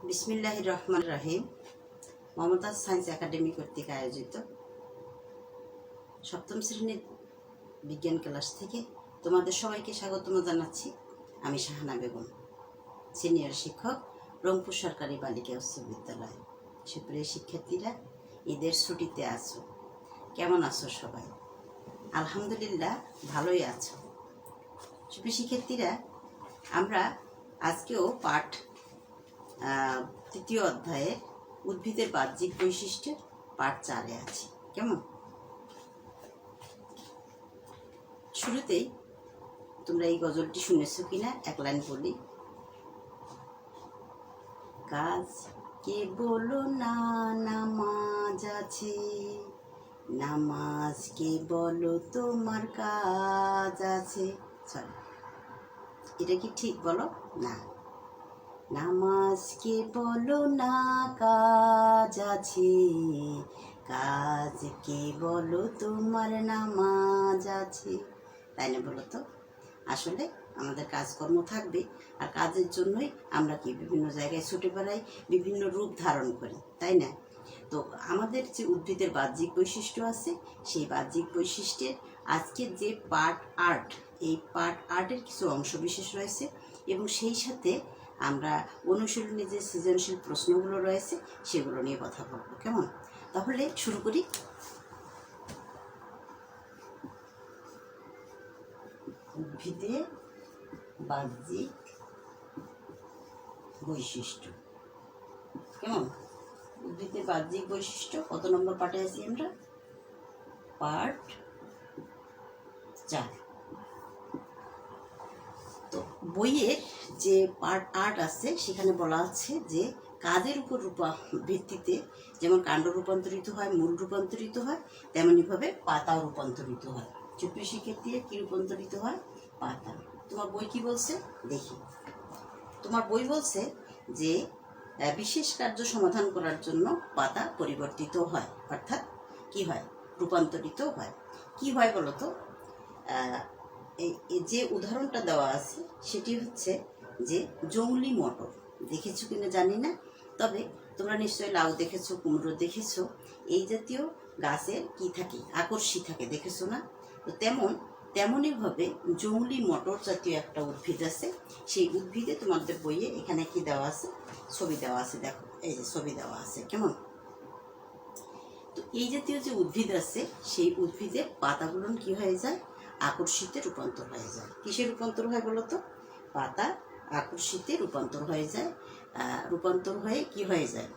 বিসমিল্লাহির রহমান রাহিম। Mumtaz science academy কর্তৃক আয়োজিত সপ্তম শ্রেণীর বিজ্ঞান ক্লাস থেকে তোমাদের সবাইকে স্বাগতম জানাচ্ছি। আমি শাহানা বেগম, সিনিয়র শিক্ষক, রংপুর সরকারি বালিকা উচ্চ বিদ্যালয়। সুপ্রিয় শিক্ষার্থীরা, ঈদের ছুটিতে আছো, কেমন আছো সবাই? আলহামদুলিল্লাহ ভালোই আছো। সুপ্রিয় শিক্ষার্থীরা, আমরা আজকেও পাঠ তৃতীয় অধ্যায়ে উদ্ভিদের বাহ্যিক বৈশিষ্ট্যের পাঠ 4-এ আছি। কেমন? শুরুতেই তোমরা এই গজলটি শুনেছো কিনা এক লাইন বলি। কাজ কে বলো না নামাজ আছে, নামাজ কে বলো তোমার কাজ আছে। সরি, এটা কি ঠিক বলো? না, নামাজকে বলো না কাজ আছে, কাজকে বলো তোমার নামাজ আছে। তাই না বলো তো? আসলে আমাদের কাজকর্ম থাকবে, আর কাজের জন্যই আমরা কি বিভিন্ন জায়গায় ছুটে বেড়াই, বিভিন্ন রূপ ধারণ করি, তাই না? তো আমাদের যে উদ্ভিদের বাহ্যিক বৈশিষ্ট্য আছে, সেই বাহ্যিক বৈশিষ্ট্যের আজকের যে পার্ট আর্ট, এই পার্ট আর্টের কিছু অংশ বিশেষ রয়েছে, এবং সেই সাথে আমরা অনুশীলনী যে সৃজনশীল প্রশ্নগুলো রয়েছে সেগুলো নিয়ে কথা বলবো। কেমন? তাহলে শুরু করি। উদ্ভিদের বাহ্যিক বৈশিষ্ট্য। কেমন? উদ্ভিদের বাহ্যিক বৈশিষ্ট্য কত নম্বর পাঠে আছি আমরা? পার্ট 4। তো বইয়ের যে পার্ট আর্ট আছে সেখানে বলা আছে যে কাজের উপর ভিত্তিতে যেমন কাণ্ড রূপান্তরিত হয়, মূল রূপান্তরিত হয়, তেমনইভাবে পাতাও রূপান্তরিত হয়। সুপ্রিয় শিক্ষার্থীরা, কি রূপান্তরিত হয়? পাতা। তোমার বই কি বলছে দেখি। তোমার বই বলছে যে বিশেষ কার্য সমাধান করার জন্য পাতা পরিবর্তিত হয়, অর্থাৎ কি হয়? রূপান্তরিত হয়। কি হয় বলো তো? এই যে উদাহরণটা দেওয়া আছে সেটি হচ্ছে যে জংলি মটর। দেখেছো কিনা জানি না, তবে তোমরা নিশ্চয়ই লাউ দেখেছো, কুমড়ো দেখেছো। এই জাতীয় গাছের কি থাকে? আকর্ষী থাকে, দেখেছো না? তো তেমনইভাবে জংলি মটর জাতীয় একটা উদ্ভিদ আছে। সেই উদ্ভিদে তোমাদের বইয়ে এখানে কি দেওয়া আছে? ছবি দেওয়া আছে। দেখো, এই যে ছবি দেওয়া আছে। কেমন? তো এই জাতীয় যে উদ্ভিদ আছে, সেই উদ্ভিদের পাতাগুলো কি হয়ে যায়? আকর্ষিতে রূপান্তর হয়ে যায়। কিসে রূপান্তর হয় বলো তো? পাতা আকর্ষিতে রূপান্তর হয়ে যায়। রূপান্তর হয়ে কি হয়ে যায়?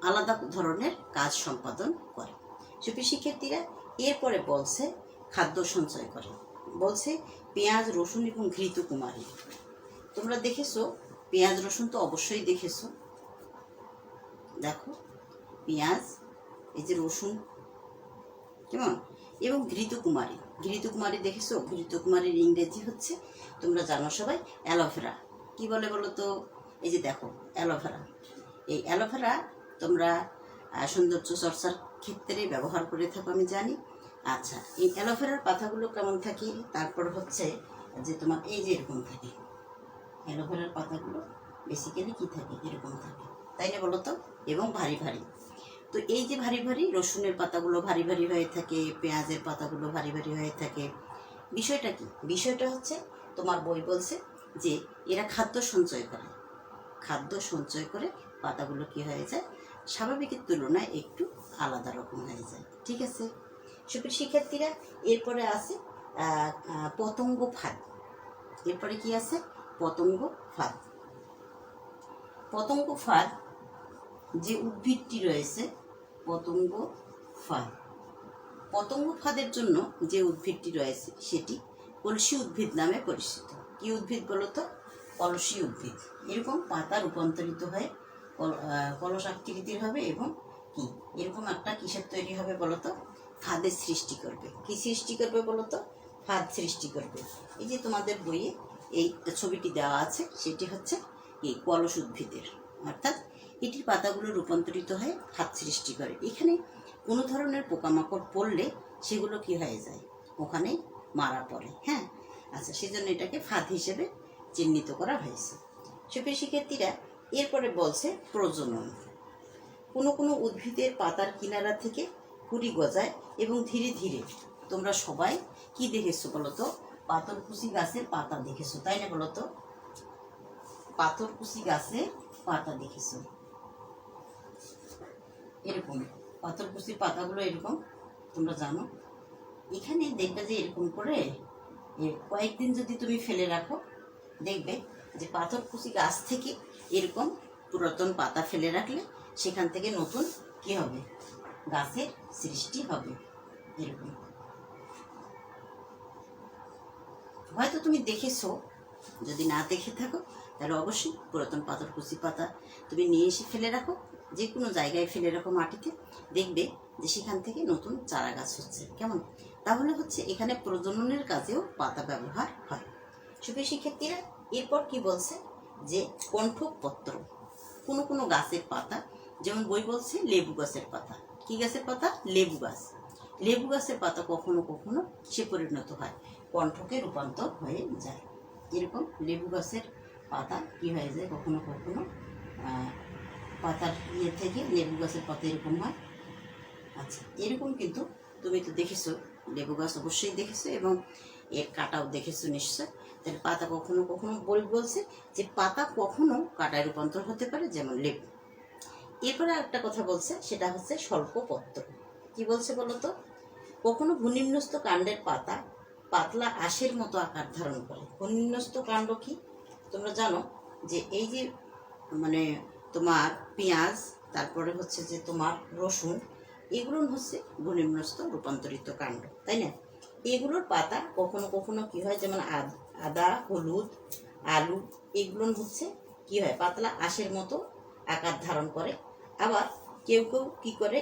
আলাদা ধরনের কাজ সম্পাদন করে। সুপ্রিয় শিক্ষার্থীরা, এরপরে বলছে খাদ্য সঞ্চয় করে। বলছে পেঁয়াজ, রসুন এবং ঘৃতকুমারী। তোমরা দেখেছো পেঁয়াজ রসুন? তো অবশ্যই দেখেছো। দেখো, পেঁয়াজ, এই যে রসুন, কেমন? এবং ঘৃতকুমারী। ঘৃতকুমারী দেখেছো? ঘৃতকুমারীর ইংরেজি হচ্ছে, তোমরা জানো সবাই, অ্যালোভেরা। কি বলে বলো তো? এই যে দেখো, অ্যালোভেরা। এই অ্যালোভেরা তোমরা সৌন্দর্য চর্চার ক্ষেত্রে ব্যবহার করে থাকো, আমি জানি। আচ্ছা, এই অ্যালোভেরার পাতাগুলো কেমন থাকে? তারপর হচ্ছে যে তোমার এই যে এরকম থাকে। অ্যালোভেরার পাতাগুলো বেসিক্যালি কি থাকে? এরকম থাকে, তাই না বলো তো? এবং ভারী ভারী। তো এই যে ভারী ভারী, রসুনের পাতাগুলো ভারী ভারী হয়ে থাকে, পেঁয়াজের পাতাগুলো ভারী ভারী হয়ে থাকে। বিষয়টা কি? বিষয়টা হচ্ছে তোমার বই বলছে যে এরা খাদ্য সঞ্চয় করে। খাদ্য সঞ্চয় করে পাতাগুলো কি হয়ে যায়? স্বাভাবিকের তুলনায় একটু আলাদা রকম হয়ে যায়। ঠিক আছে সুপ্রিয় শিক্ষার্থীরা, এরপরে আছে পতঙ্গ ফাঁদ। এরপরে কি আছে? পতঙ্গ ফাঁদ। পতঙ্গ ফাঁদ যে উদ্ভিদটি রয়েছে, পতঙ্গ ফাঁদ। পতঙ্গ ফাঁদের জন্য যে উদ্ভিদটি রয়েছে সেটি কলসি উদ্ভিদ নামে পরিচিত। কি উদ্ভিদ বলো তো? কলসি উদ্ভিদ। এরকম পাতা রূপান্তরিত হয়ে কলস আকৃতির হবে, এবং কি এরকম একটা কিসের তৈরি হবে বলো তো? ফাঁদের সৃষ্টি করবে। কি সৃষ্টি করবে বলো তো? ফাঁদ সৃষ্টি করবে। এই যে তোমাদের বইয়ে এই ছবিটি দেওয়া আছে, সেটি হচ্ছে এই কলস উদ্ভিদের, অর্থাৎ এটির পাতাগুলো রূপান্তরিত হয়ে ফাঁদ সৃষ্টি করে। এখানে কোনো ধরনের পোকামাকড় পড়লে সেগুলো কি হয়ে যায়? ওখানে মারা পড়ে। হ্যাঁ, আচ্ছা, সেজন্য এটাকে ফাঁদ হিসেবে চিহ্নিত করা হয়েছে। সুপ্রিয় শিক্ষার্থীরা, এরপরে বলছে প্রজনন। কোনো কোনো উদ্ভিদের পাতার কিনারা থেকে কুড়ি গজায় এবং ধীরে ধীরে, তোমরা সবাই কি দেখেছো বলো তো? পাথরকুচি গাছের পাতা দেখেছো, তাই না বলো তো? পাথরকুচি গাছের পাতা দেখেছো, এরকম পাথরকুচির পাতাগুলো এরকম, তোমরা জানো। এখানে দেখবে যে এরকম করে কয়েকদিন যদি তুমি ফেলে রাখো, দেখবে যে পাথরকুচি গাছ থেকে এরকম পুরাতন পাতা ফেলে রাখলে সেখান থেকে নতুন কি হবে? গাছের সৃষ্টি হবে। এরকম হয়তো তুমি দেখেছো, যদি না দেখে থাকো তাহলে অবশ্যই পুরাতন পাথরকুচি পাতা তুমি নিয়ে এসে ফেলে রাখো, যে কোনো জায়গায় ফেলে রাখো মাটিতে, দেখবে যে সেখান থেকে নতুন চারা গাছ হচ্ছে। কেমন? তাহলে হচ্ছে এখানে প্রজননের কাজেও পাতা ব্যবহার হয়। সুপ্রিয় শিক্ষার্থীরা, এরপর কি বলছে যে কণ্ঠপত্র। কোনো কোনো গাছের পাতা, যেমন বই বলছে লেবু গাছের পাতা। কি গাছের পাতা? লেবু গাছ। লেবু গাছের পাতা কখনো কখনো কিসে পরিণত হয়? কণ্ঠকে রূপান্তর হয়ে যায়। এরকম লেবু গাছের পাতা কি হয়ে যায়? কখনো কখনো পাতার থেকে লেবু গাছের পাতা এরকম হয়। আচ্ছা, এরকম কিন্তু তুমি তো দেখেছো, লেবু গাছ অবশ্যই দেখেছো এবং এর কাটাও দেখেছো নিশ্চয়। তাহলে পাতা কখনো কখনো বলছে যে পাতা কখনো কাটায় রূপান্তর হতে পারে, যেমন লেবু। এরপরে একটা কথা বলছে, সেটা হচ্ছে স্বল্পপত্র। কি বলছে বলো তো? কখনো ভূনিম্নস্থ কাণ্ডের পাতা পাতলা আঁশের মতো আকার ধারণ করে। ভূনিম্নস্থ কাণ্ড কি তোমরা জানো? যে এই যে মানে তোমার পেঁয়াজ, তারপরে হচ্ছে যে তোমার রসুন, এগুলো হচ্ছে ভূনিম্নস্থ রূপান্তরিত কাণ্ড, তাই না? এগুলোর পাতা কখনো কখনো কি হয়, যেমন আদা, হলুদ, আলু, এগুলো হচ্ছে কি হয়? পাতলা আঁশের মতো আকার ধারণ করে। আবার কেউ কেউ কি করে?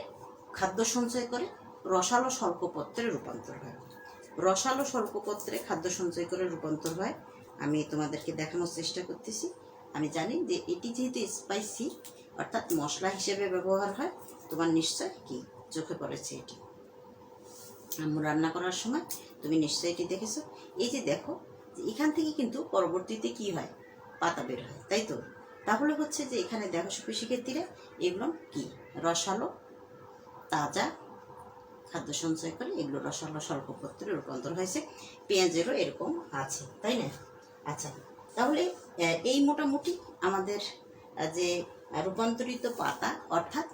খাদ্য সঞ্চয় করে রসালো স্বল্পপত্রে রূপান্তর হয়। রসালো স্বল্পপত্রে খাদ্য সঞ্চয় করে রূপান্তর হয়। আমি তোমাদেরকে দেখানোর চেষ্টা করতেছি। আমি জানি যে এটি যেহেতু স্পাইসি, অর্থাৎ মশলা হিসেবে ব্যবহার হয়, তোমার নিশ্চয় কি চোখে পড়েছে এটি। আম্মু রান্না করার সময় তুমি নিশ্চয়ই এটি দেখেছো। এই যে দেখো, এখান থেকে কিন্তু পরবর্তীতে কি হয়? পাতা বের হয়, তাই তো? তাহলে হচ্ছে যে এখানে দেখো সুপ্রিয় শিক্ষার্থীরা, এগুলো কি? রসালো তাজা খাদ্য সঞ্চয় করে এগুলো রসালো স্বল্পপত্রে রূপান্তর হয়েছে। পেঁয়াজেরও এরকম আছে, তাই না? আচ্ছা, তাহলে এই মোটামুটি আমাদের যে রূপান্তরিত পাতা, অর্থাৎ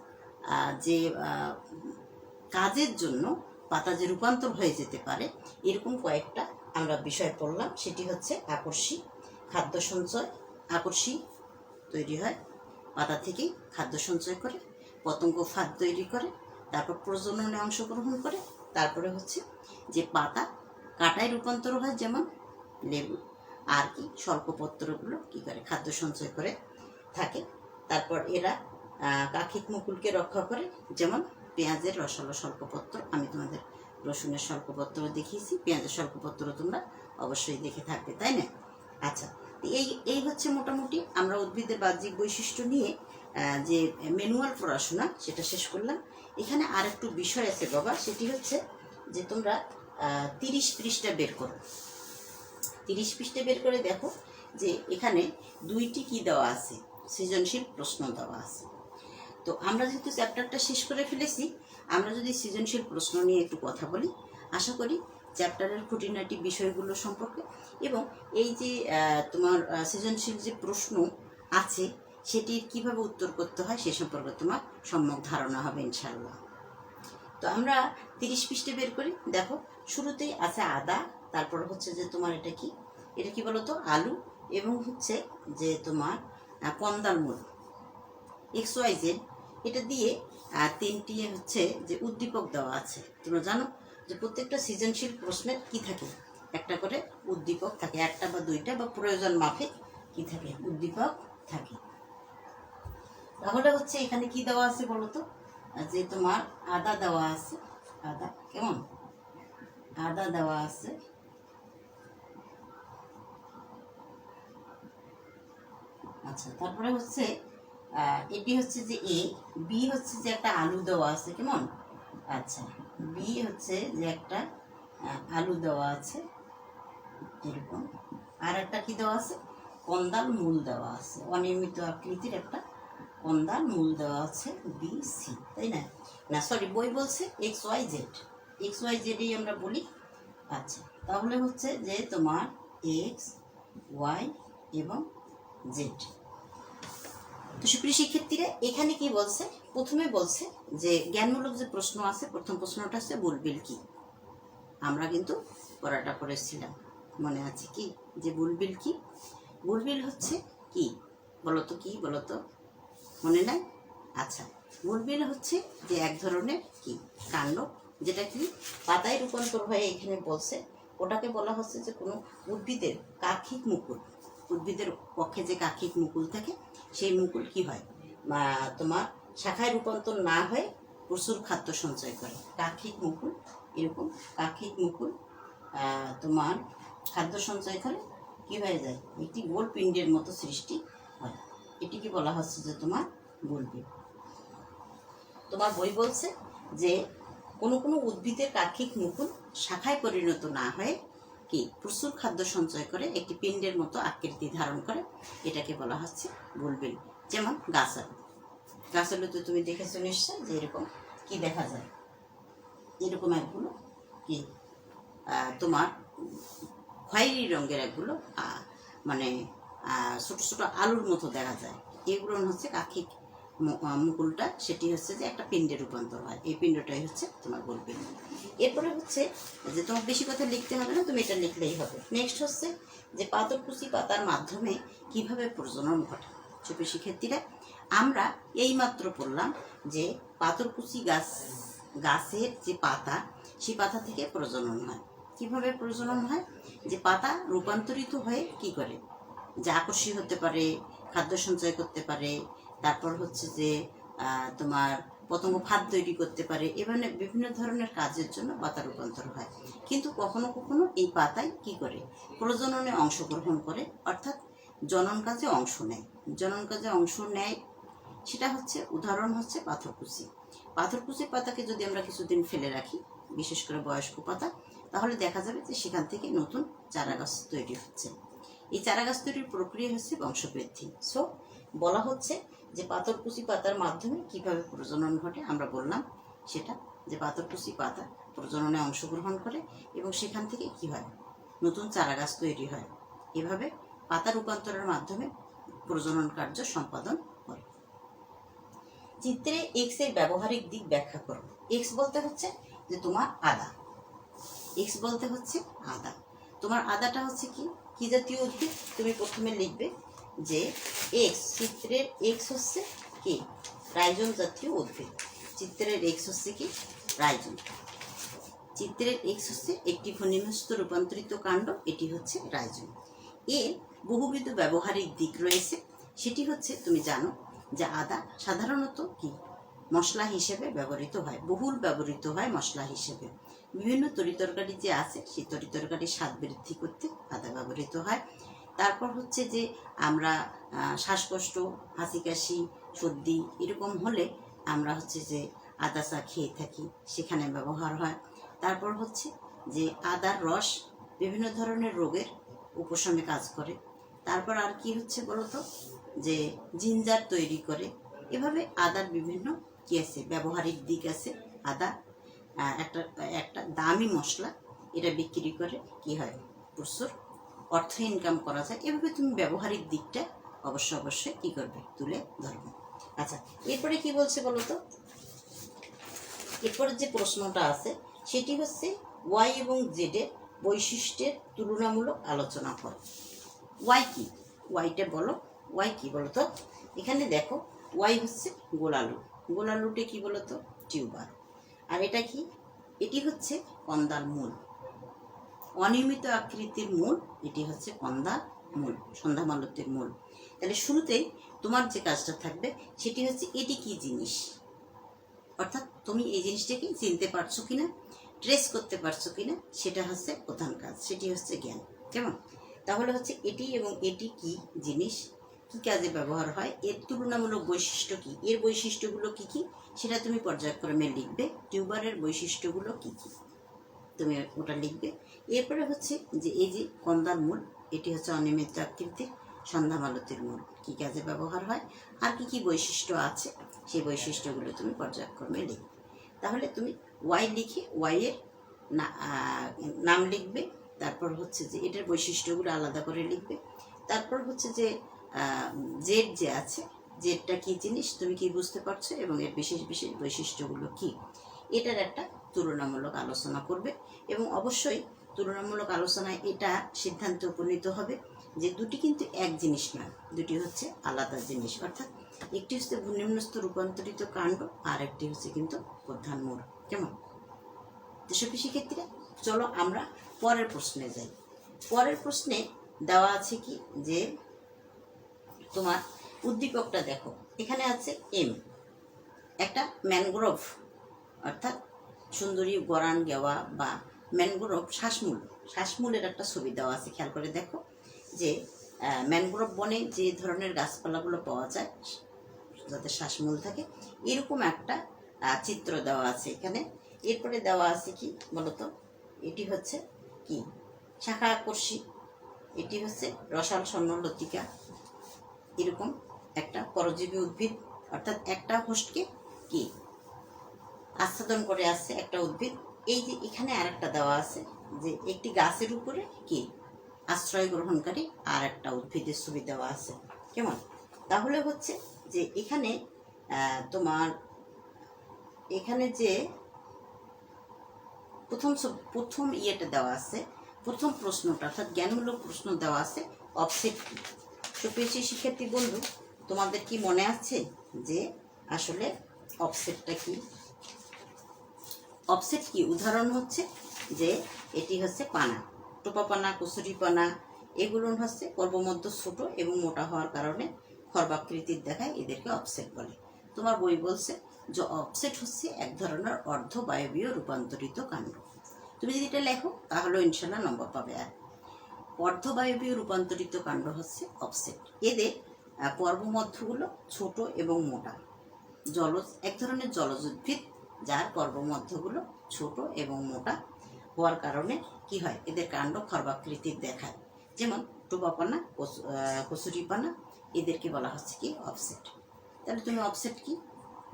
যে কাজের জন্য পাতা যে রূপান্তর হয়ে যেতে পারে, এরকম কয়েকটা আমরা বিষয় পড়লাম। সেটি হচ্ছে আকর্ষী, খাদ্য সঞ্চয়। আকর্ষী তৈরি হয় পাতা থেকেই, খাদ্য সঞ্চয় করে, পতঙ্গ ফাঁদ তৈরি করে, তারপর প্রজননে অংশগ্রহণ করে, তারপরে হচ্ছে যে পাতা কাটায় রূপান্তর হয়, যেমন লেবু। আর কি? স্বল্পপত্রগুলো কি করে? খাদ্য সঞ্চয় করে থাকে। তারপর এরা কাক্ষিক মুকুলকে রক্ষা করে, যেমন পেঁয়াজের রসালো স্বল্পপত্র। আমি তোমাদের রসুনের স্বল্পপত্র দেখিয়েছি, পেঁয়াজের স্বল্পপত্র তোমরা অবশ্যই দেখে থাকবে, তাই না? আচ্ছা, এই হচ্ছে মোটামুটি আমরা উদ্ভিদের বাহ্যিক বৈশিষ্ট্য নিয়ে যে ম্যানুয়াল পড়াশোনা, সেটা শেষ করলাম। এখানে আর একটু বিষয় আছে বাবা, সেটি হচ্ছে যে তোমরা 30 পৃষ্ঠা বের করো। 30 পৃষ্ঠা বের করে দেখো যে এখানে দুইটি কি দেওয়া আছে? সৃজনশীল প্রশ্ন দেওয়া আছে। তো আমরা যেহেতু চ্যাপ্টারটা শেষ করে ফেলেছি, আমরা যদি সৃজনশীল প্রশ্ন নিয়ে একটু কথা বলি, আশা করি চ্যাপ্টারের খুঁটিনাটি বিষয়গুলো সম্পর্কে, এবং এই যে তোমার সৃজনশীল যে প্রশ্ন আছে সেটির কিভাবে উত্তর করতে হয় সে সম্পর্কে তোমার সম্যক ধারণা হবে ইনশাআল্লাহ। তো আমরা 30 পৃষ্ঠা বের করি। দেখো, শুরুতেই আছে আদা, তারপর হচ্ছে যে তোমার এটা কি বলতো? আলু, এবং হচ্ছে যে তোমার কন্দালমূল, XYZ, এটা দিয়ে 3টি হচ্ছে যে উদ্দীপক দেওয়া আছে। তোমরা জানো যে প্রত্যেকটা সৃজনশীল প্রশ্নের কি থাকে? একটা করে উদ্দীপক থাকে, একটা বা দুইটা বা প্রয়োজন মাফিক কি থাকে? উদ্দীপক থাকে। তাহলে হচ্ছে এখানে কি দেওয়া আছে বলতো? যে তোমার আদা দেওয়া আছে, আদা, কেমন? আদা দেওয়া আছে, আচ্ছা। তারপরে হচ্ছে এটি হচ্ছে যে এ, বি হচ্ছে যে একটা আলু দেওয়া আছে, কেমন? আচ্ছা, বি হচ্ছে যে একটা আলু দেওয়া আছে এরকম। আর একটা কি দেওয়া আছে? কন্দাল মূল দেওয়া আছে, অনিয়মিত আকৃতির একটা কন্দাল মূল দেওয়া আছে বি সি, তাই না? না সরি, বই বলছে X Y Z, X Y জেডই আমরা বলি। আচ্ছা, তাহলে হচ্ছে যে তোমার এক্স ওয়াই এবং জেড। তো সুপ্রিয় শিক্ষার্থীরা, এখানে কি বলছে? প্রথমে বলছে যে জ্ঞানমূলক যে প্রশ্ন আছে, প্রথম প্রশ্নটা হচ্ছে বুলবিল কি। আমরা কিন্তু পড়াটা পড়েছিলাম, মনে আছে কি যে বুলবিল কি? বুলবিল হচ্ছে কি বলতো, কি বলতো, মনে নাই? আচ্ছা, বুলবিল হচ্ছে যে এক ধরনের কি কাণ্ড, যেটা কি পাতায় রূপান্তর হয়ে এখানে বলছে, ওটাকে বলা হচ্ছে যে কোনো উদ্ভিদের কাক্ষিক মুকুল, উদ্ভিদের পক্ষে যে কাক্ষিক মুকুল থাকে, সেই মুকুল কি হয় তোমার শাখায় রূপান্তর না হয়ে প্রচুর খাদ্য সঞ্চয় করে। কাক্ষিক মুকুল, এরকম কাক্ষিক মুকুল তোমার খাদ্য সঞ্চয় করে কি হয়ে যায়, একটি গোল পিণ্ডের মতো সৃষ্টি হয়। এটিকে বলা হচ্ছে যে তোমার বুলবিল। তোমার বই বলছে যে কোনো কোনো উদ্ভিদের কাক্ষিক মুকুল শাখায় পরিণত না হয়ে কি প্রচুর খাদ্য সঞ্চয় করে একটি পিণ্ডের মতো আকৃতি ধারণ করে, এটাকে বলা হচ্ছে বুলবিল। যেমন গাছ আলু, গাছ আলুতে তুমি দেখেছো নিশ্চয় যে এরকম কি দেখা যায়, এরকম একগুলো কি তোমার খয়েরি রঙের একগুলো মানে ছোট ছোট আলুর মতো দেখা যায়। এগুলো হচ্ছে কাক্ষিক মুকুলটা, সেটি হচ্ছে যে একটা পিণ্ডে রূপান্তর হয়, এই পিণ্ডটাই হচ্ছে তোমার বুলবিল। এরপরে হচ্ছে যে তোমার বেশি কথা লিখতে হবে না, তুমি এটা লিখলেই হবে। নেক্সট হচ্ছে যে পাতরকুচি পাতার মাধ্যমে কিভাবে প্রজনন ঘটে। ছোট শিক্ষার্থীরা, আমরা এইমাত্র পড়লাম যে পাতরকুচি গাছের যে পাতা, সেই পাতা থেকে প্রজনন হয়। কিভাবে প্রজনন হয়? যে পাতা রূপান্তরিত হয়ে কি করে, যে আকর্ষী হতে পারে, খাদ্য সঞ্চয় করতে পারে, তারপর হচ্ছে যে তোমার পতঙ্গ ফাঁদ তৈরি করতে পারে, এভাবে বিভিন্ন ধরনের কাজের জন্য পাতা রূপান্তর হয়। কিন্তু কখনো কখনো এই পাতায় কি করে প্রজননে অংশগ্রহণ করে, অর্থাৎ জনন কাজে অংশ নেয়। জনন কাজে অংশ নেয়, সেটা হচ্ছে উদাহরণ হচ্ছে পাথরকুচি। পাথরকুচির পাতাকে যদি আমরা কিছুদিন ফেলে রাখি, বিশেষ করে বয়স্ক পাতা, তাহলে দেখা যাবে যে সেখান থেকে নতুন চারাগাছ তৈরি হচ্ছে। এই চারাগাছ তৈরির প্রক্রিয়া হচ্ছে বংশবৃদ্ধি। সো বলা হচ্ছে যে পাথরকুচি পাতার মাধ্যমে কিভাবে প্রজনন ঘটে, আমরা বললাম সেটা যে পাথরকুচি পাতা প্রজননে অংশগ্রহণ করে এবং সেখান থেকে কি হয়, নতুন চারাগাছ তৈরি হয়। এভাবে পাতা রূপান্তরের মাধ্যমে প্রজনন কার্য সম্পাদন করে। চিত্রে এক্স এর ব্যবহারিক দিক ব্যাখ্যা করো। এক্স বলতে হচ্ছে যে তোমার আদা, এক্স বলতে হচ্ছে আদা। তোমার আদাটা হচ্ছে কি কি জাতীয় উদ্ভিদ? তুমি প্রথমে লিখবে যে এক্স, চিত্রের এক্স হচ্ছে কি রাইজোম জাতীয় উদ্ভিদ। চিত্রের এক্স হচ্ছে কি রাইজোম। চিত্রের এক্স হচ্ছে একটি ঘনীভূত রূপান্তরিত কাণ্ড, এটি হচ্ছে রাইজোম। এর বহুবিধ ব্যবহারিক দিক রয়েছে। সেটি হচ্ছে তুমি জানো যে আদা সাধারণত কি মশলা হিসেবে ব্যবহৃত হয়, বহুল ব্যবহৃত হয় মশলা হিসেবে। বিভিন্ন তরিতরকারি যে আছে, সেই তরিতরকারির স্বাদ বৃদ্ধি করতে আদা ব্যবহৃত হয়। তারপর হচ্ছে যে আমরা শ্বাসকষ্ট, হাঁচি কাশি, সর্দি এরকম হলে আমরা হচ্ছে যে আদা চা খেয়ে থাকি, সেখানে ব্যবহার হয়। তারপর হচ্ছে যে আদার রস বিভিন্ন ধরনের রোগের উপশমে কাজ করে। তারপর আর কি হচ্ছে বলতো, যে জিঞ্জার তৈরি করে। এভাবে আদার বিভিন্ন কি আছে ব্যবহারিক দিক আছে। আদা একটা একটা দামি মশলা, এটা বিক্রি করে কি হয় প্রচুর অর্থ ইনকাম করা যায়। এভাবে তুমি ব্যবহারিক দিকটা অবশ্যই কি করবে, তুলে ধরবে। আচ্ছা, এরপরে কি বলছে বলো তো? এরপরে যে প্রশ্নটা আছে সেটি হচ্ছে ওয়াই এবং জেডের বৈশিষ্ট্যের তুলনামূলক আলোচনা করো। ওয়াই কি? ওয়াইটা বলো, ওয়াই কি বলো তো? এখানে দেখো, ওয়াই হচ্ছে গোলালু। গোলালুটে কি বলো তো? টিউবার। আর এটা কি? এটি হচ্ছে কন্দার মূল, অনিয়মিত আকৃতির মূল, এটি হচ্ছে কন্দার মূল, সন্ধ্যামালতির মূল। তাহলে শুরুতেই তোমার যে কাজটা থাকবে সেটি হচ্ছে এটি কি জিনিস, অর্থাৎ তুমি এই জিনিসটাকে চিনতে পারছো কিনা, ট্রেস করতে পারছো কিনা, সেটা হচ্ছে প্রধান কাজ, সেটি হচ্ছে জ্ঞান। কেমন? তাহলে হচ্ছে এটি এবং এটি কি জিনিস, কি কাজে ব্যবহার হয়, এর তুলনামূলক বৈশিষ্ট্য কি, এর বৈশিষ্ট্যগুলো কি কি, সেটা তুমি পর্যায়ক্রমে লিখবে। টিউবারের বৈশিষ্ট্যগুলো কি কি তুমি ওটা লিখবে। এরপরে হচ্ছে যে এই যে কন্দার মূল, এটি হচ্ছে অনিয়মিত আকৃতির, সন্ধ্যামালতির মূল কী কাজে ব্যবহার হয় আর কি কি বৈশিষ্ট্য আছে সেই বৈশিষ্ট্যগুলো তুমি পর্যায়ক্রমে লিখবে। তাহলে তুমি ওয়াই লিখে ওয়াইয়ের নাম লিখবে, তারপর হচ্ছে যে এটার বৈশিষ্ট্যগুলো আলাদা করে লিখবে, তারপর হচ্ছে যে জেড যে আছে, জেডটা কী জিনিস তুমি কি বুঝতে পারছো এবং এর বিশেষ বিশেষ বৈশিষ্ট্যগুলো কি, এটার একটা তুলনামূলক আলোচনা করবে। এবং অবশ্যই তুলনামূলক আলোচনায় এটা সিদ্ধান্তে উপনীত হবে যে দুটি কিন্তু এক জিনিস নয়, দুটি হচ্ছে আলাদা জিনিস। অর্থাৎ একটি হচ্ছে নিম্নস্থ রূপান্তরিত কাণ্ড আর একটি হচ্ছে কিন্তু প্রধান মূল। কেমন? তো সেক্ষেত্রে চলো আমরা পরের প্রশ্নে যাই। পরের প্রশ্নে দেওয়া আছে কি যে তোমার উদ্দীপকটা দেখো, এখানে আছে এম, একটা ম্যানগ্রোভ অর্থাৎ সুন্দরী গরান গেওয়া বা ম্যানগ্রোভ শ্বাসমূলের একটা ছবি দেওয়া আছে। খেয়াল করে দেখো যে ম্যানগ্রোভ বনে যে ধরনের গাছপালাগুলো পাওয়া যায় যাতে শ্বাসমূল থাকে, এরকম একটা চিত্র দেওয়া আছে এখানে। এরপরে দেওয়া আছে কি বলতো, এটি হচ্ছে কি শাখা আকর্ষী, এটি হচ্ছে রসাল স্বর্ণলতিকা, এরকম একটা পরজীবী উদ্ভিদ অর্থাৎ একটা হোস্টকে কি আচ্ছাদন করে আসছে একটা উদ্ভিদ। এই যে এখানে আর একটা দেওয়া আছে যে একটি গাছের উপরে কি আশ্রয় গ্রহণকারী আর একটা উদ্ভিদের ছবি দেওয়া আছে। কেমন? তাহলে হচ্ছে যে এখানে তোমার এখানে যে প্রথম ইয়েটা দেওয়া আছে, প্রথম প্রশ্নটা অর্থাৎ জ্ঞানমূলক প্রশ্ন দেওয়া আছে অফসেট কি। সুপ্রিয় শিক্ষার্থী বন্ধু, তোমাদের কি মনে আছে যে আসলে অফসেটটা কি? অফসেট কি উদাহরণ হচ্ছে যে এটি হচ্ছে পানা, টোপা পানা, কচুরি পানা, এগুলো হচ্ছে পর্বমধ্য ছোট এবং মোটা হওয়ার কারণে খর্বাকৃতির দেখায়, এদেরকে অফসেট বলে। তোমার বই বলছে যে অফসেট হচ্ছে এক ধরনের অর্ধবায়বীয় রূপান্তরিত কাণ্ড। তুমি যদি এটা লেখো তাহলে ইনশাল্লাহ নম্বর পাবে। আর অর্ধবায়বীয় রূপান্তরিত কাণ্ড হচ্ছে অফসেট। এদের পর্বমধ্যগুলো ছোট এবং মোটা, এক ধরনের জলজ উদ্ভিদ যার পর্বমধ্যগুলো ছোট এবং মোটা হওয়ার কারণে কি হয়, এদের কাণ্ড খর্বাকৃতির দেখায়। যেমন টোপাপানা, কচুরিপানা, এদেরকে বলা হচ্ছে কি অফসেট। তাহলে তুমি অফসেট কি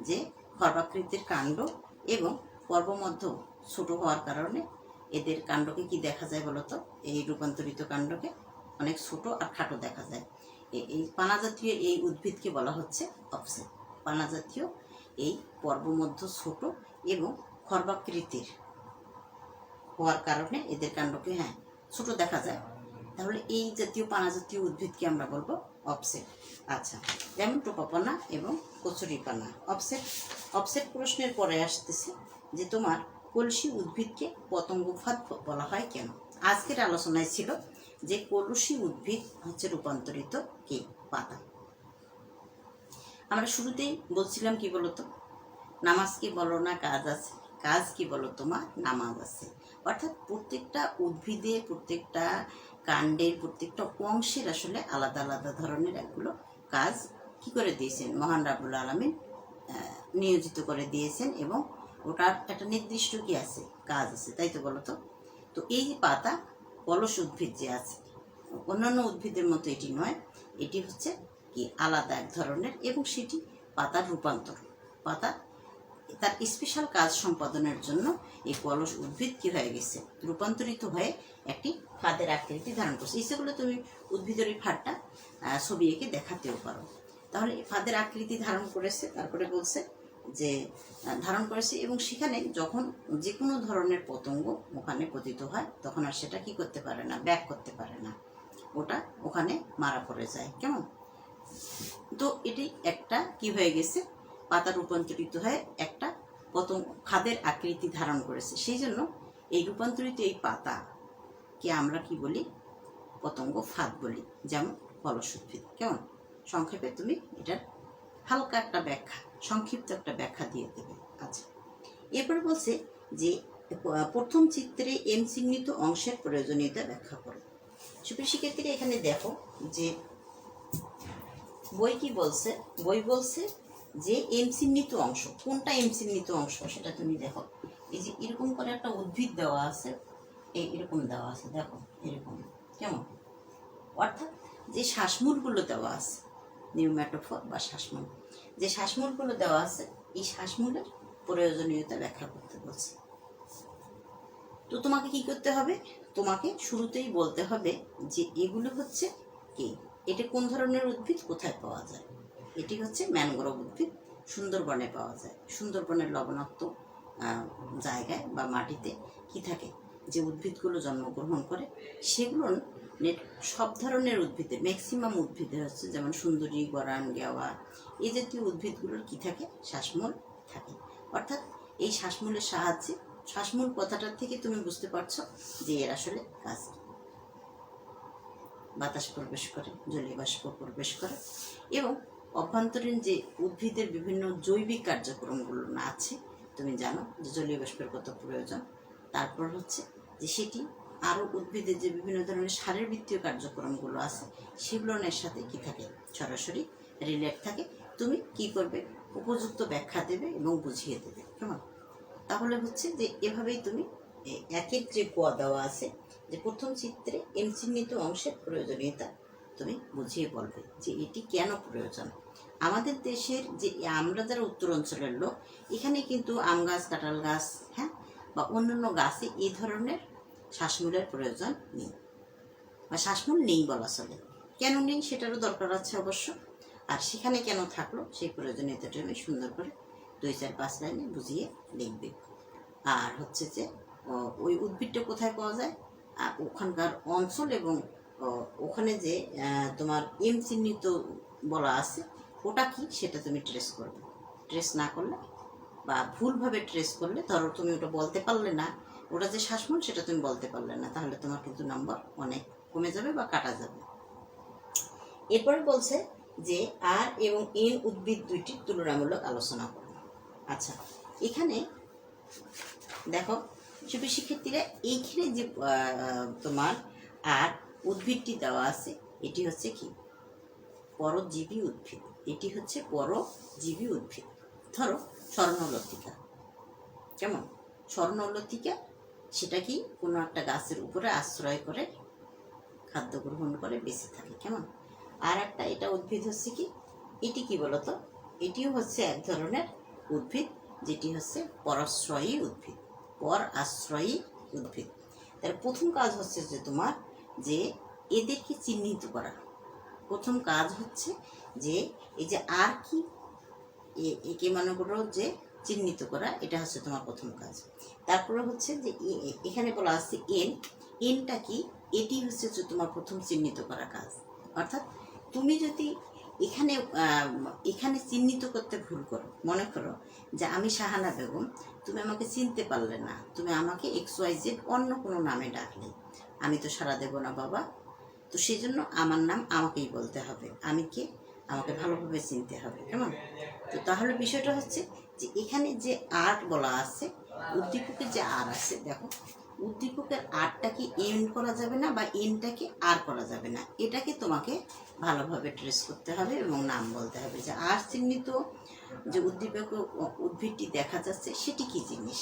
যে খর্বাকৃতির কাণ্ড এবং পর্বমধ্য ছোট হওয়ার কারণে এদের কাণ্ডকে কি দেখা যায় বলতো, এই রূপান্তরিত কাণ্ডকে অনেক ছোট আর খাটো দেখা যায়। এই পানা জাতীয় এই উদ্ভিদকে বলা হচ্ছে অফসেট। পানা জাতীয় এই পর্বমধ্য ছোট এবং খর্বাকৃতির হওয়ার কারণে এদের কাণ্ডকে ছোট দেখা যায়। তাহলে এই জাতীয় পানা জাতীয় উদ্ভিদকে আমরা বলবো অফসেট। আচ্ছা, যেমন টোপাপানা এবং কচুরিপানা অফসেট। অফসেট প্রশ্নের পরে আসতেছে যে তোমার কলসি উদ্ভিদকে পতঙ্গফাদ বলা হয় কেন? আজকের আলোচনায় ছিল যে কলসি উদ্ভিদ হচ্ছে রূপান্তরিত কি পাতা। আমরা শুরুতেই বলছিলাম কি বলতো, নামাজ কি বলো না কাজ আছে, কাজ কি বলো তোমার নামাজ আছে। অর্থাৎ প্রত্যেকটা উদ্ভিদের, প্রত্যেকটা কাণ্ডের, প্রত্যেকটা অংশের আসলে আলাদা আলাদা ধরনের একগুলো কাজ কি করে দিয়েছেন মহান রাব্বুল আলামিন নিয়োজিত করে দিয়েছেন, এবং ওটার একটা নির্দিষ্ট কি আছে কাজ আছে, তাই তো বলো তো। তো এই যে পাতা কলস উদ্ভিদ যে আছে, অন্যান্য উদ্ভিদের মতো এটি নয়, এটি হচ্ছে কি আলাদা এক ধরনের, এবং সেটি পাতার রূপান্তর। পাতা তার স্পেশাল কাজ সম্পাদনের জন্য এই কলস উদ্ভিদ কি হয়ে গেছে, রূপান্তরিত হয়ে একটি ফাঁদের আকৃতি ধারণ করছে। ইচ্ছেগুলো তুমি উদ্ভিদের এই ফাঁদটা ছবি এঁকে দেখাতেও পারো। তাহলে ফাঁদের আকৃতি ধারণ করেছে, তারপরে বলছে যে ধারণ করেছে, এবং সেখানে যখন যে কোনো ধরনের পতঙ্গ ওখানে পতিত হয় তখন আর সেটা কি করতে পারে না, ব্যাক করতে পারে না, ওটা ওখানে মারা পড়ে যায়। কেমন? তো এটি একটা কি হয়ে গেছে, পাতা রূপান্তরিত হয়ে একটা পতঙ্গ ফাঁদের আকৃতি ধারণ করেছে। সেই জন্য এই রূপান্তরিত এই পাতাকে আমরা কি বলি, পতঙ্গ ফাঁদ বলি, যেমন কলস উদ্ভিদ। কেমন? সংক্ষেপে তুমি এটার হালকা একটা ব্যাখ্যা, সংক্ষিপ্ত একটা ব্যাখ্যা দিয়ে দেবে। আচ্ছা, এরপরে বলছে যে প্রথম চিত্রে এম চিহ্নিত অংশের প্রয়োজনীয়তা ব্যাখ্যা করো। সুপ্রিয় শিক্ষার্থীরা এখানে দেখো যে বই কি বলছে, বই বলছে যে এম চিহ্নিত অংশ, কোনটা এম চিহ্নিত অংশ সেটা তুমি দেখো। এই যে এরকম করে একটা উদ্ভিদ দেওয়া আছে, এরকম দেওয়া আছে, দেখো এরকম। কেমন? অর্থাৎ যে শ্বাসমূলগুলো দেওয়া আছে, নিউম্যাটোফোর বা শ্বাসমূল, যে শ্বাসমূলগুলো দেওয়া আছে এই শ্বাসমূলের প্রয়োজনীয়তা ব্যাখ্যা করতে বলছে। তো তোমাকে কি করতে হবে, তোমাকে শুরুতেই বলতে হবে যে এগুলো হচ্ছে কি, এটা কোন ধরনের উদ্ভিদ, কোথায় পাওয়া যায়। এটি হচ্ছে ম্যানগ্রোভ উদ্ভিদ, সুন্দরবনে পাওয়া যায়। সুন্দরবনের লবণাক্ত জায়গায় বা মাটিতে কি থাকে, যে উদ্ভিদগুলো জন্মগ্রহণ করে সেগুলো সব ধরনের উদ্ভিদে, ম্যাক্সিমাম উদ্ভিদে হচ্ছে যেমন সুন্দরী, গরান, গেওয়া, এই জাতীয় উদ্ভিদগুলোর কি থাকে, শ্বাসমূল থাকে। অর্থাৎ এই শ্বাসমূলের সাহায্যে, শ্বাসমূল কথাটার থেকে তুমি বুঝতে পারছো যে এর আসলে কাজ কি। বাতাস প্রবেশ করে, জলীয় বাষ্প প্রবেশ করে এবং অভ্যন্তরীণ যে উদ্ভিদের বিভিন্ন জৈবিক কার্যক্রমগুলো না আছে, তুমি জানো যে জলীয় বাষ্পের কত প্রয়োজন। তারপর হচ্ছে যে সেটি আরও উদ্ভিদের যে বিভিন্ন ধরনের শারীরবৃত্তীয় কার্যক্রমগুলো আছে সেগুলোর সাথে কি থাকে, সরাসরি রিলেট থাকে। তুমি কি করবে, উপযুক্ত ব্যাখ্যা দেবে এবং বুঝিয়ে দেবে, কেমন। তাহলে হচ্ছে যে এভাবেই তুমি একের যে কোয়া দেওয়া আছে, যে প্রথম চিত্রে এম চিহ্নিত অংশের প্রয়োজনীয়তা তুমি বুঝিয়ে বলবে যে এটি কেন প্রয়োজন। আমাদের দেশের যে আমরা যারা উত্তর অঞ্চলের লোক, এখানে কিন্তু আম গাছ, কাঁঠাল গাছ, হ্যাঁ, বা অন্যান্য গাছে এই ধরনের শ্বাসমূলের প্রয়োজন নেই, বা শ্বাসমূল নেই বলা চলে। কেন নেই সেটারও দরকার আছে অবশ্য। আর সেখানে কেন থাকলো সেই প্রয়োজনীয়তাটা আমি সুন্দর করে 2-4-5 লাইনে বুঝিয়ে লিখবে। আর হচ্ছে যে ওই উদ্ভিদটা কোথায় পাওয়া যায়, ওখানকার অঞ্চল এবং ওখানে যে তোমার এম চিহ্নিত বলা আছে ওটা কি সেটা তুমি ট্রেস করবে। ট্রেস না করলে বা ভুলভাবে ট্রেস করলে, ধরো তুমি ওটা বলতে পারলে না, ওটা যে শ্বাসমূল সেটা তুমি বলতে পারলে না, তাহলে তোমার কিন্তু নাম্বার অনেক কমে যাবে বা কাটা যাবে। এরপরে বলছে যে আর এবং এন উদ্ভিদ দুইটির তুলনামূলক আলোচনা করো। আচ্ছা, এখানে দেখো শুধু শিক্ষার্থীরা, এইখানে যে তোমার আর উদ্ভিদটি দেওয়া আছে এটি হচ্ছে কি, পরজীবী উদ্ভিদ। এটি হচ্ছে পরজীবী উদ্ভিদ। ধরো স্বর্ণলতিকা, কেমন, স্বর্ণলতিকা সেটা কি কোনো একটা গাছের উপরে আশ্রয় করে খাদ্য গ্রহণ করে বেঁচে থাকে, কেমন। আর একটা এটা উদ্ভিদ হচ্ছে কি, এটি কি বলতো, এটিও হচ্ছে এক ধরনের উদ্ভিদ, যেটি হচ্ছে পরাশ্রয়ী উদ্ভিদ, পর আশ্রয়ী উদ্ভিদ। তার প্রথম কাজ হচ্ছে যে তোমার যে এদেরকে চিহ্নিত করা। প্রথম কাজ হচ্ছে যে এই যে আর কি, একে মনে করো যে চিহ্নিত করা, এটা হচ্ছে তোমার প্রথম কাজ। তারপরে হচ্ছে যে এখানে বলা আছে এনটা কি, এটি হচ্ছে যে তোমার প্রথম চিহ্নিত করা কাজ। অর্থাৎ তুমি যদি এখানে চিহ্নিত করতে ভুল করো, মনে করো যে আমি শাহানা বেগম, তুমি আমাকে চিনতে পারলে না, তুমি আমাকে XYZ অন্য কোনো নামে ডাকলে, আমি তো সাড়া দেব না বাবা। তো সেই জন্য আমার নাম আমাকেই বলতে হবে, আমি কে, আমাকে ভালোভাবে চিনতে হবে, কেমন। তো তাহলে বিষয়টা হচ্ছে যে এখানে যে আর বলা আছে, উদ্দীপকের যে আর আছে, দেখো উদ্দীপকের আরটাকে এন করা যাবে না বা এনটাকে আর করা যাবে না, এটাকে তোমাকে ভালোভাবে ট্রেস করতে হবে এবং নাম বলতে হবে যে আর চিহ্নিত যে উদ্দীপক উদ্ভিদটি দেখা যাচ্ছে সেটি কি জিনিস।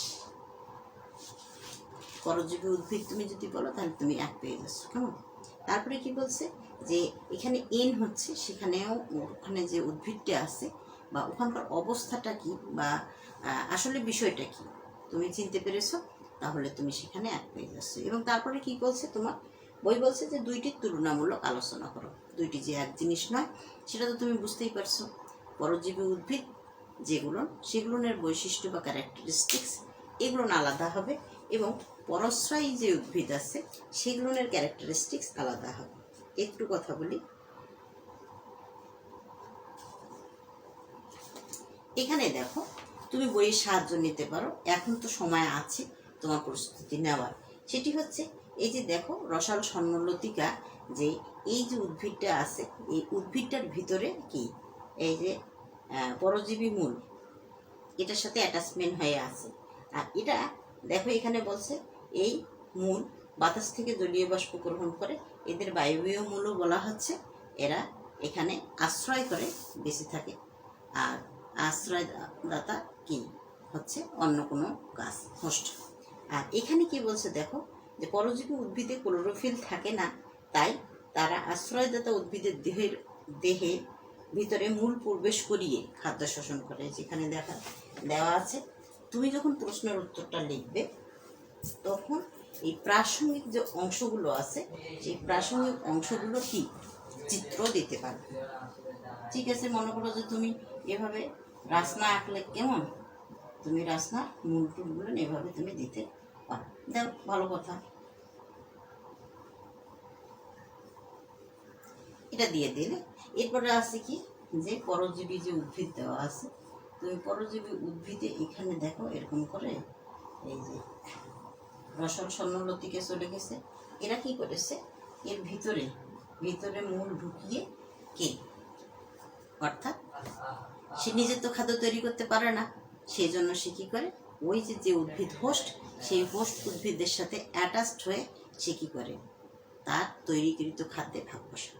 পরজীবী উদ্ভিদ তুমি যদি বলো তাহলে তুমি এক পেয়ে যাচ্ছ, কেমন। তারপরে কি বলছে যে এখানে এন হচ্ছে, সেখানেও ওখানে যে উদ্ভিদটা আছে বা ওখানকার অবস্থাটা কি বা আসলে বিষয়টা কি তুমি চিনতে পেরেছো, তাহলে তুমি সেখানে এক পেয়ে যাচ্ছ। এবং তারপরে কি বলছে, তোমার বই বলছে যে দুইটির তুলনামূলক আলোচনা করো। দুইটি যে এক জিনিস নয় সেটা তো তুমি বুঝতেই পারছো। পরজীবী উদ্ভিদ যেগুলো, সেগুলোর বৈশিষ্ট্য বা ক্যারেক্টারিস্টিক্স এগুলো আলাদা হবে এবং পরাশ্রয়ী যে উদ্ভিদ আছে সেগুলোর ক্যারেক্টারিস্টিক্স আলাদা হবে। একটু কথা বলি, এখানে দেখো তুমি বইয়ের সাহায্য নিতে পারো, এখন তো সময় আছে তোমার প্রস্তুতি নেওয়ার। সেটি হচ্ছে এই যে দেখো রসাল স্বর্ণলতিকা, যে এই যে উদ্ভিদটা আছে এই উদ্ভিদটার ভিতরে কি এই যে পরজীবী মূল এটার সাথে অ্যাটাচমেন্ট হয়ে আছে। আর এটা দেখো এখানে বলছে এই মূল বাতাস থেকে জলীয় বাষ্প গ্রহণ করে, এদের বায়বীয় মূলও বলা হচ্ছে। এরা এখানে আশ্রয় করে বেঁচে থাকে। আর আশ্রয়দাতা কি হচ্ছে অন্য কোনো গাছ, হোস্ট। আর এখানে কি বলছে দেখো, যে পরজীবী উদ্ভিদে ক্লোরোফিল থাকে না, তাই তারা আশ্রয়দাতা উদ্ভিদের দেহে ভিতরে মূল প্রবেশ করিয়ে খাদ্য শোষণ করে। যেখানে দেওয়া আছে, তুমি যখন প্রশ্নের উত্তরটা লিখবে তখন এই প্রাসঙ্গিক যে অংশগুলো আছে সেই প্রাসঙ্গিক অংশগুলো কি চিত্র দিতে পারবে। ঠিক আছে, মনে করো যে তুমি এভাবে রাসনা আঁকলে কেমন, তুমি রাসনার মূল টুলগুলো এভাবে তুমি দিতে পারো। দেখ, ভালো কথা, এটা দিয়ে দিলে এরপরে আছে কি যে পরজীবী যে উদ্ভিদ দেওয়া আছে, তুমি পরজীবী উদ্ভিদে এখানে দেখো এরকম করে এই যে রসল স্বর্ণলতিকে চলে গেছে, এরা কি করেছে এর ভিতরে ভিতরে মূল ঢুকিয়ে কে, অর্থাৎ সে নিজে তো খাদ্য তৈরি করতে পারে না, সেই জন্য সে কী করে ওই যে উদ্ভিদ হোস্ট, সেই হোস্ট উদ্ভিদের সাথে অ্যাটাচড হয়ে সে কী করে তার তৈরিকৃত খাদ্যে ভাগ বসে।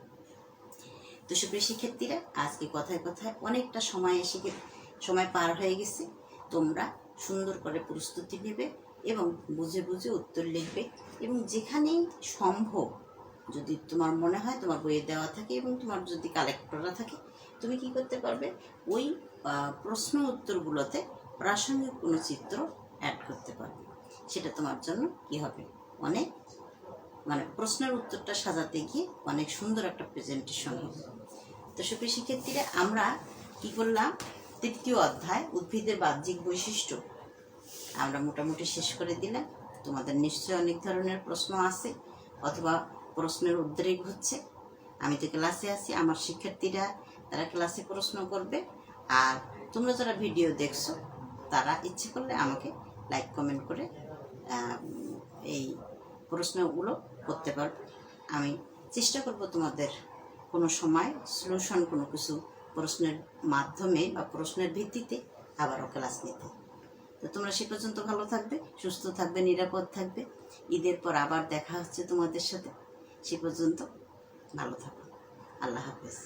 তো সুপ্রিয় শিক্ষার্থীরা, আজকে কথায় কথায় অনেকটা সময় পার হয়ে গেছে। তোমরা সুন্দর করে প্রস্তুতি নেবে এবং বুঝে বুঝে উত্তর লিখবে, এবং যেখানেই সম্ভব যদি তোমার মনে হয় তোমার বইয়ে দেওয়া থাকে এবং তোমার যদি কালেক্ট করা থাকে, তুমি কি করতে পারবে ওই প্রশ্ন উত্তরগুলোতে প্রাসঙ্গিক কোনো চিত্র অ্যাড করতে পারবে। সেটা তোমার জন্য কি হবে, অনেক প্রশ্নের উত্তরটা সাজাতে গিয়ে অনেক সুন্দর একটা প্রেজেন্টেশন হবে। তো সুপ্রিয় শিক্ষার্থীরা, আমরা কি করলাম, তৃতীয় অধ্যায় উদ্ভিদের বাহ্যিক বৈশিষ্ট্য আমরা মোটামুটি শেষ করে দিলাম। তোমাদের নিশ্চয়ই অনেক ধরনের প্রশ্ন আছে অথবা প্রশ্নের উদ্রেক হচ্ছে। আমি তো ক্লাসে আছি, আমার শিক্ষার্থীরা তারা ক্লাসে প্রশ্ন করবে, আর তোমরা যারা ভিডিও দেখছো তারা ইচ্ছে করলে আমাকে লাইক কমেন্ট করে এই প্রশ্নগুলো করতে পারবে। আমি চেষ্টা করব তোমাদের কোনো সময় সলিউশন কোনো কিছু প্রশ্নের মাধ্যমে বা প্রশ্নের ভিত্তিতে আবারও ক্লাস নিতে। তো তোমরা সে পর্যন্ত ভালো থাকবে, সুস্থ থাকবে, নিরাপদ থাকবে। ঈদের পর আবার দেখা হচ্ছে তোমাদের সাথে। সে পর্যন্ত ভালো থাকো। আল্লাহ হাফেজ।